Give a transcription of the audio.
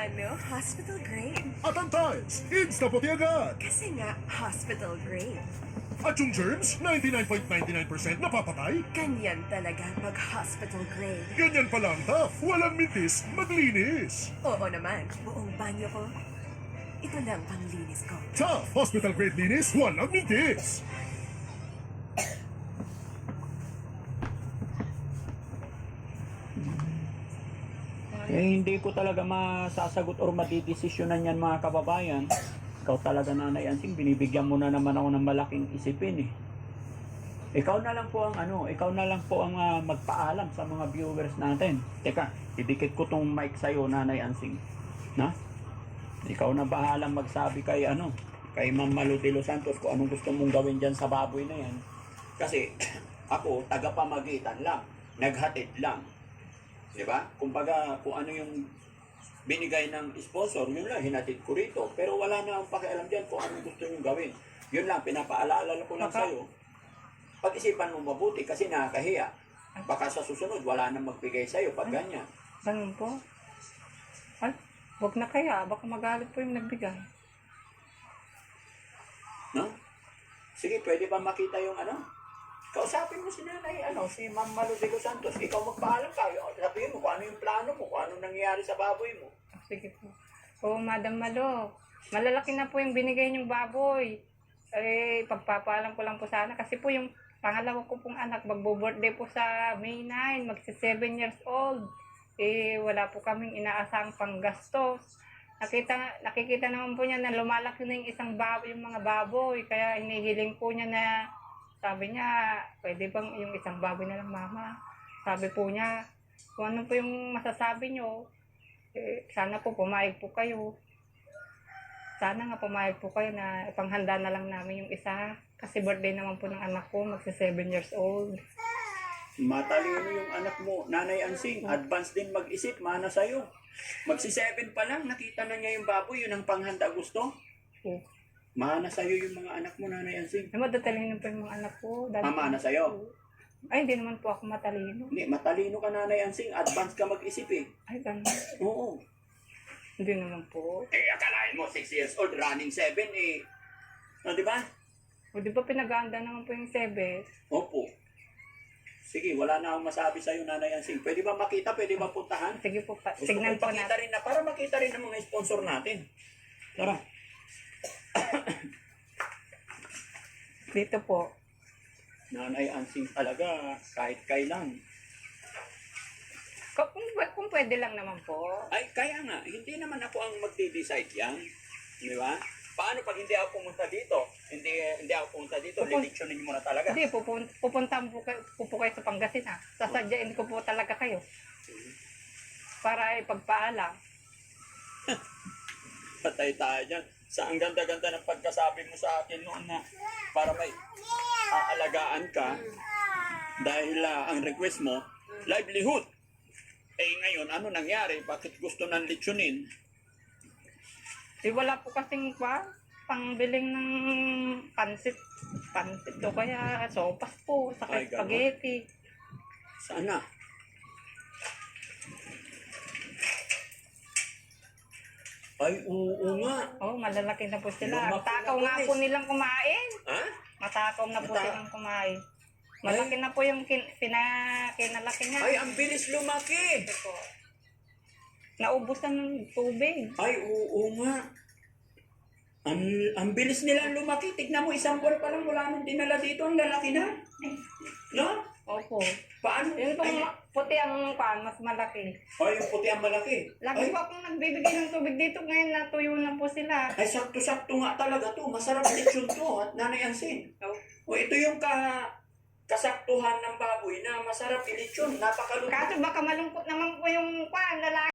Ano? Hospital grade? At ang tiles, insta-puti agad. Kasi nga, hospital grade. At yung germs, 99.99% napapatay. Ganyan talaga pag hospital grade. Ganyan pala ang tough, walang mintis, maglinis. Oo naman, buong banyo ko. Ito lang panglinis ko. Tough, hospital grade linis, walang mintis. Hindi ko talaga masasagot or madidesisyonan yan mga kababayan. Ikaw talaga, Nanay Ansing, binibigyan mo na naman ako ng malaking isipin eh. Ikaw na lang po ang magpaalam sa mga viewers natin. Teka, idikit ko tong mic sa'yo, Nanay Ansing. Na? Ikaw na bahalang magsabi kay Ma'am Malu de los Santos kung anong gusto mong gawin dyan sa baboy na yan. Kasi ako, tagapamagitan lang, naghatid lang. Diba? Kumbaga, kung ano yung binigay ng sponsor, yun lang, hinatid ko rito. Pero wala na akong pakialam dyan kung anong gusto nyo gawin. Yun lang, pinapaalala ko lang sa'yo. Pag-isipan mo mabuti kasi nakakahiya. Baka sa susunod, wala nang magbigay sa'yo pag ganyan. Ganun po? Ay, wag na kaya. Baka magalit po yung nagbigay. No? Sige, pwede ba makita yung Kausapin mo si Nanay, si Ma'am Malu de los Santos. Ikaw magpaalam ka. Sabihin mo kung ano yung plano mo, kung ano nangyayari sa baboy mo. Sige po. Oo, Madam Malo. Malalaki na po yung binigay niyong baboy. Eh, pagpapaalam ko lang po sana. Kasi po yung pangalawa ko pong anak, magbo-birthday po sa May 9, magsi 7 years old. Eh, wala po kaming inaasang panggastos. Nakikita naman po niya na lumalaki na yung yung mga baboy. Kaya hinihiling po niya na, sabi niya, pwede bang yung isang baboy na lang, Mama? Sabi po niya, kung ano po yung masasabi niyo, sana po pumayag po kayo. Sana nga pumayag po kayo na ipanghanda na lang namin yung isa. Kasi birthday naman po ng anak ko, magsi 7 years old. Matalino yung anak mo, Nanay Ansing. Advance din mag-isip, mana sa'yo. Magsi 7 pa lang, nakita na niya yung baboy, yun ang panghanda gusto. Mana sa'yo yung mga anak mo, Nanay Ansing. Ay, matatalino po yung mga anak ko. Mana sa'yo. Ay, hindi naman po ako matalino. Hindi, matalino ka, Nanay Ansing. Advance ka mag-isip eh. Ay, ganun. Oo. Hindi naman po. Akalain mo, 6 years old, running 7 eh. Di ba? O, di ba pinaganda naman po yung 7? Opo. Sige, wala na akong masabi sa'yo, Nanay Ansing. Pwede ba makita? Pwede ba puntahan? Sige po, Gusto tignan ko po pakita natin. rin para makita rin ng mga sponsor natin. Tara. Dito po. Nanay Ansing talaga, kahit kailan. Kung pwede lang naman po. Ay, kaya nga, hindi naman ako ang magde-decide yan. Di ba? Paano pag hindi ako pumunta dito? Hindi ako pumunta dito, liliksyonin mo na talaga. Hindi, pupunta po kayo sa Pangasinan. Sasadyain ko po talaga kayo. Para ipagpaalam. Patay tayo dyan. Sa ang ganda-ganda ng pagkasabi mo sa akin noon na para may aalagaan ka dahil ang request mo, livelihood. Eh ngayon, ano nangyari? Bakit gusto ng litsunin? Wala po kasing pangbiling ng pansit. Pansit o kaya sopas po, saka Ay, ganon. spaghetti. Sana. Ay, oo nga. Oh, malalaki na po sila. Lumaki Matakaw na po, nga po nilang kumain. Ha? Matakaw na po silang kumain. Malaki na po yung kinalaki niya. Ay, ang bilis lumaki. Ito po. Naubusan ng tubig. Ay, oo nga. Ang bilis nilang lumaki. Tignan mo, isang buwan pa lang wala nang dinala dito. Ang lalaki na. No? Opo. Paano? Yun pong puti ang mas malaki. Ay, yung puti ang malaki. Lagi po akong nagbibigay ng tubig dito. Ngayon natuyo na po sila. Ay, sakto-sakto nga talaga to. Masarap lechon to. At Nanay Ansing. O, ito yung kasaktuhan ng baboy na masarap ilechon. Napakaluto. Kaso baka malungkot naman po yung lalaki.